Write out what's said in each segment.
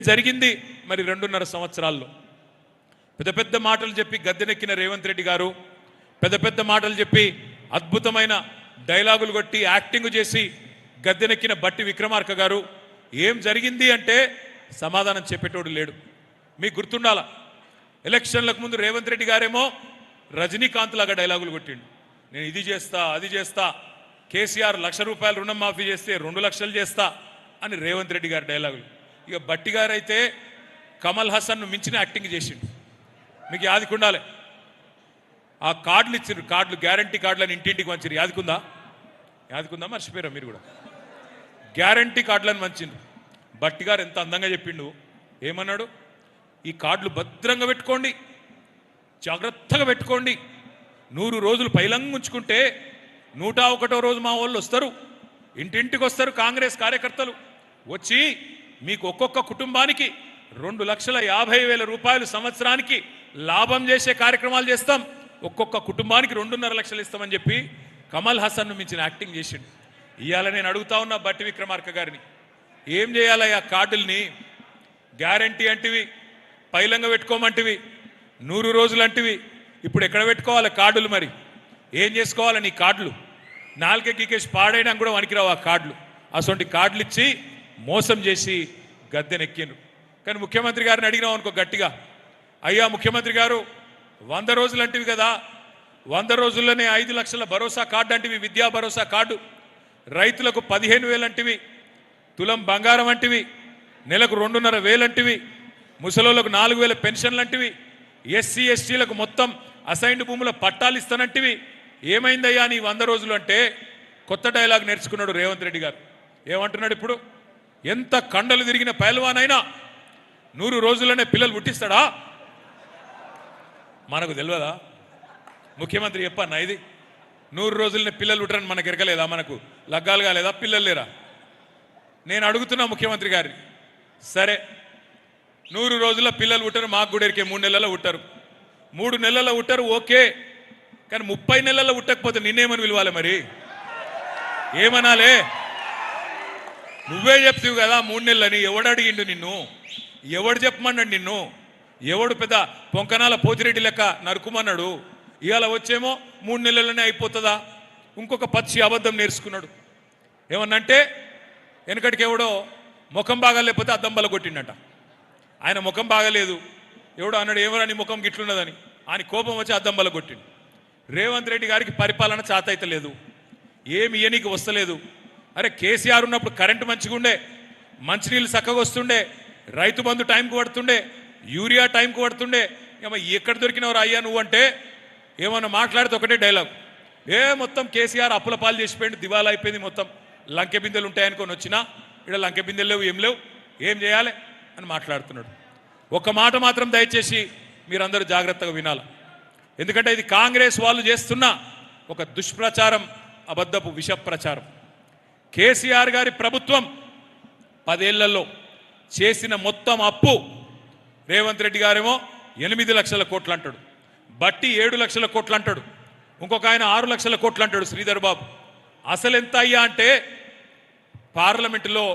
జరిగింది మరి 2.5 సంవత్సరాల్లో పెద్ద పెద్ద మాటలు చెప్పి గద్దెనెక్కిన రేవంత్ రెడ్డి గారు పెద్ద పెద్ద మాటలు చెప్పి అద్భుతమైన డైలాగులు కొట్టి యాక్టింగ్ చేసి గద్దెనెక్కిన బట్టి విక్రమార్క గారు ఏం జరిగింది అంటే సమాధానం చెప్పేటోడు లేడు. మీకు గుర్తుండాలా, ఎలక్షన్లకు ముందు రేవంత్ రెడ్డి గారేమో రజనీకాంత్ లాగా డైలాగులు కొట్టిండు. నేను ఇది చేస్తా అది చేస్తా, కేసీఆర్ ₹1,00,000 రుణం మాఫీ చేస్తే 2 లక్షలు చేస్తా అని రేవంత్ రెడ్డి గారి డైలాగులు. ఇక బట్టి గారు అయితే కమల్ హసన్ను మించిన యాక్టింగ్ చేసిండు. మీకు యాదికుండాలి, ఆ కార్డులు ఇచ్చిండ్రు, కార్డులు గ్యారంటీ కార్డులను ఇంటింటికి మంచిరు. యాదికుందా మర్చిపోయారా మీరు కూడా? గ్యారంటీ కార్డులను మంచిండ్రు. బట్టి గారు ఎంత అందంగా చెప్పిండు. ఏమన్నాడు? ఈ కార్డులు భద్రంగా పెట్టుకోండి, జాగ్రత్తగా పెట్టుకోండి, 100 రోజులు పైలంగా ఉంచుకుంటే 101వ రోజు మా వాళ్ళు వస్తారు, ఇంటింటికి వస్తారు కాంగ్రెస్ కార్యకర్తలు వచ్చి మీకు ఒక్కొక్క కుటుంబానికి ₹2,50,000 సంవత్సరానికి లాభం చేసే కార్యక్రమాలు చేస్తాం, ఒక్కొక్క కుటుంబానికి 2.5 లక్షలు ఇస్తామని చెప్పి కమల్ హసన్ను మించిన యాక్టింగ్ చేసిండు. ఇవాళ నేను అడుగుతా ఉన్నా బట్టి విక్రమార్క గారిని, ఏం చేయాలి ఆ కార్డుల్ని? గ్యారంటీ అంటివి, పైలంగా పెట్టుకోమంటివి, 100 రోజులు అంటివి, ఇప్పుడు ఎక్కడ పెట్టుకోవాలి కార్డులు? మరి ఏం చేసుకోవాలి నీ కార్డులు? నాలుకే గీకేసి పాడైనా కూడా వనికిరావు ఆ కార్డులు. అసొంటి కార్డులు ఇచ్చి మోసం చేసి గద్దెనెక్కిండ్రు. కానీ ముఖ్యమంత్రి గారిని అడిగినాం అనుకో గట్టిగా, అయ్యా ముఖ్యమంత్రి గారు 100 రోజులు అంటివి కదా, 100 రోజుల్లోనే 5 లక్షల భరోసా కార్డు అంటివి, విద్యా భరోసా కార్డు, రైతులకు 15,000 అంటివి, తులం బంగారం అంటివి, నెలకు 2,500 అంటివి, ముసలోళ్ళకు 4,000 పెన్షన్లు అంటివి, ఎస్సీ ఎస్టీలకు మొత్తం అసైన్డ్ భూముల పట్టాలు ఇస్తానంటివి. ఏమైందయ్యా నీ 100 రోజులు అంటే? కొత్త డైలాగ్ నేర్చుకున్నాడు రేవంత్ రెడ్డి గారు. ఏమంటున్నాడు ఇప్పుడు? ఎంత కండలు తిరిగిన పైల్వానైనా 100 రోజుల్లోనే పిల్లలు పుట్టిస్తాడా? మనకు తెలియదా? ముఖ్యమంత్రి చెప్పన్నా ఇది 100 రోజులనే పిల్లలు పుట్టరని మనకు ఎరకలేదా? మనకు లగ్గాలు కాలేదా? పిల్లలు లేరా? నేను అడుగుతున్నా ముఖ్యమంత్రి గారిని, సరే 100 రోజుల్లో పిల్లలు పుట్టరు, మాకు కూడా ఎరికే 3 నెలల్లో పుట్టరు, 3 నెలల్లో పుట్టరు, ఓకే. కానీ 30 నెలల్లో పుట్టకపోతే నిన్నేమని పిలవాలి? మరి ఏమనాలే? నువ్వే చెప్తావు కదా 3 నెలలని. ఎవడు అడిగిండు నిన్ను? ఎవడు చెప్పమన్నాడు నిన్ను? ఎవడు పెద్ద పొంకనాల పోతిరెడ్డి లెక్క నరుకుమన్నాడు? ఇవాళ వచ్చేమో 3 నెలలనే అయిపోతుందా? ఇంకొక పచ్చి అబద్ధం నేర్చుకున్నాడు. ఏమన్నంటే వెనకటికి ఎవడో ముఖం బాగాలేకపోతే అద్దం బల కొట్టిండట. ఆయన ముఖం బాగాలేదు, ఎవడో అన్నాడు ఏమరా నీ ముఖం గిట్లున్నదని, ఆయన కోపం వచ్చి అద్దం బల కొట్టిండు. రేవంత్ రెడ్డి గారికి పరిపాలన చాత అయితే లేదు, ఏమి ఇయనీకి వస్తలేదు. అరే కేసీఆర్ ఉన్నప్పుడు కరెంటు మంచిగా ఉండే, మంచినీళ్ళు చక్కగా వస్తుండే, రైతు బంధు టైంకి పడుతుండే, యూరియా టైంకి పడుతుండే. ఎక్కడ దొరికినవారు అయ్యా నువ్వు అంటే ఏమన్నా మాట్లాడితే ఒకటే డైలాగ్, మొత్తం కేసీఆర్ అప్పుల పాలు చేసిపోయింది, దివాలా అయిపోయింది, మొత్తం లంకె బిందెలు ఉంటాయనుకొని వచ్చినా ఇక్కడ లంకె బిందెలు లేవు, ఏం లేవు, ఏం చేయాలి అని మాట్లాడుతున్నాడు. ఒక మాట మాత్రం దయచేసి మీరందరూ జాగ్రత్తగా వినాలి, ఎందుకంటే ఇది కాంగ్రెస్ వాళ్ళు చేస్తున్న ఒక దుష్ప్రచారం, అబద్ధపు విష ప్రచారం. కేసీఆర్ గారి ప్రభుత్వం 10 ఏళ్లలో చేసిన మొత్తం అప్పు రేవంత్ రెడ్డి గారేమో 8 లక్షల కోట్లు అంటాడు, బట్టి 7 లక్షల కోట్లు అంటాడు, ఇంకొక ఆయన 6 లక్షల కోట్లు అంటాడు శ్రీధర్ బాబు. అసలు ఎంత అయ్యా అంటే పార్లమెంటులో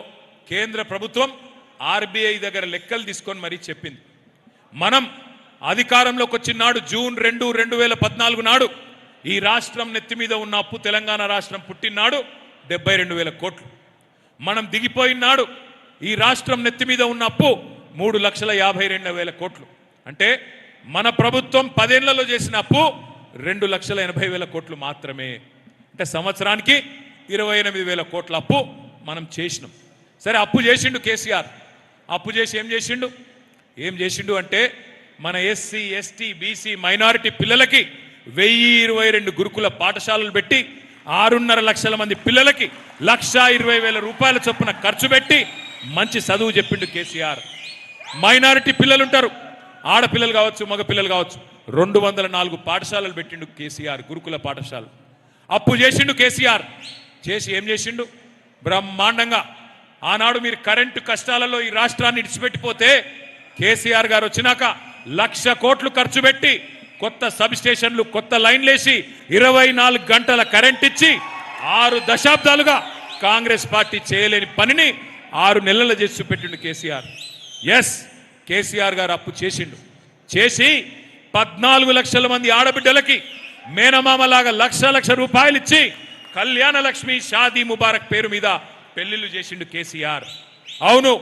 కేంద్ర ప్రభుత్వం ఆర్బీఐ దగ్గర లెక్కలు తీసుకొని మరీ చెప్పింది. మనం అధికారంలోకి వచ్చిన నాడు జూన్ 2, 2014 నాడు ఈ రాష్ట్రం నెత్తి మీద ఉన్న అప్పు, తెలంగాణ రాష్ట్రం పుట్టినాడు 72,000 కోట్లు. మనం దిగిపోయినాడు ఈ రాష్ట్రం నెత్తి మీద ఉన్న అప్పు 3,52,000 కోట్లు. అంటే మన ప్రభుత్వం 10 ఏళ్లలో చేసిన అప్పు 2,80,000 కోట్లు మాత్రమే. అంటే సంవత్సరానికి 28,000 కోట్ల అప్పు మనం చేసినాం. సరే అప్పు చేసిండు కేసీఆర్, అప్పు చేసి ఏం చేసిండు అంటే మన ఎస్సీ ఎస్టీ బీసీ మైనారిటీ పిల్లలకి 1,022 గురుకుల పాఠశాలలు పెట్టి 6.5 లక్షల మంది పిల్లలకి ₹1,20,000 చొప్పున ఖర్చు పెట్టి మంచి చదువు చెప్పిండు కేసీఆర్. మైనారిటీ పిల్లలు ఉంటారు, ఆడపిల్లలు కావచ్చు మగ పిల్లలు కావచ్చు, 204 పాఠశాలలు పెట్టిండు కేసీఆర్, గురుకుల పాఠశాలలు. అప్పు చేసిండు కేసీఆర్, చేసి ఏం చేసిండు? బ్రహ్మాండంగా ఆనాడు మీరు కరెంటు కష్టాలలో ఈ రాష్ట్రాన్ని ఇడిచిపెట్టిపోతే కేసీఆర్ గారు వచ్చినాక 1,00,000 కోట్లు ఖర్చు పెట్టి కొత్త సబ్ స్టేషన్లు, కొత్త లైన్లేసి 24 గంటల కరెంట్ ఇచ్చి 6 దశాబ్దాలుగా కాంగ్రెస్ పార్టీ చేయలేని పనిని 6 నెలల చేసి చూపెట్టిండు కేసీఆర్. ఎస్, కేసీఆర్ గారు అప్పు చేసిండు. చేసి 14 లక్షల మంది ఆడబిడ్డలకి మేనమామలాగా లక్ష రూపాయలు ఇచ్చి కళ్యాణ లక్ష్మి షాదీ ముబారక్ పేరు మీద పెళ్లిళ్ళు చేసిండు కేసీఆర్. అవును,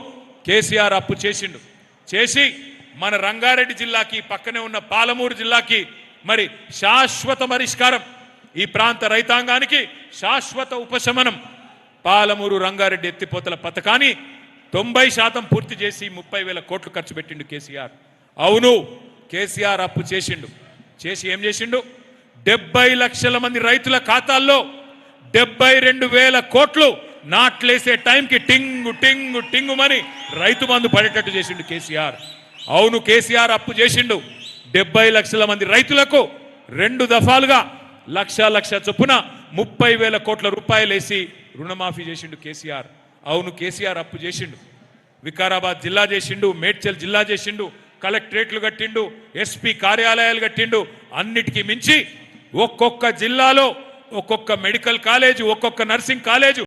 కేసీఆర్ అప్పు చేసిండు. చేసి మన రంగారెడ్డి జిల్లాకి, పక్కనే ఉన్న పాలమూరు జిల్లాకి మరి శాశ్వత పరిష్కారం, ఈ ప్రాంత రైతాంగానికి శాశ్వత ఉపశమనం, పాలమూరు రంగారెడ్డి ఎత్తిపోతల పథకాన్ని 90% పూర్తి చేసి 30,000 కోట్లు ఖర్చు పెట్టిండు కేసీఆర్. అవును, కేసీఆర్ అప్పు చేసిండు. చేసి ఏం చేసిండు? 70 లక్షల మంది రైతుల ఖాతాల్లో 72,000 కోట్లు నాట్లేసే టైంకి టింగు టింగు టింగుమని రైతు బంధు పడేటట్టు చేసిండు కేసీఆర్. అవును, కేసీఆర్ అప్పు చేసిండు. 70 లక్షల మంది రైతులకు 2 దఫాలుగా లక్ష చొప్పున 30,000 కోట్ల రూపాయలు వేసి రుణమాఫీ చేసిండు కేసీఆర్. అవును, కేసీఆర్ అప్పు చేసిండు. వికారాబాద్ జిల్లా చేసిండు, మేడ్చల్ జిల్లా చేసిండు, కలెక్టరేట్లు కట్టిండు, ఎస్పీ కార్యాలయాలు కట్టిండు. అన్నిటికీ మించి ఒక్కొక్క జిల్లాలో ఒక్కొక్క మెడికల్ కాలేజ్, ఒక్కొక్క నర్సింగ్ కాలేజ్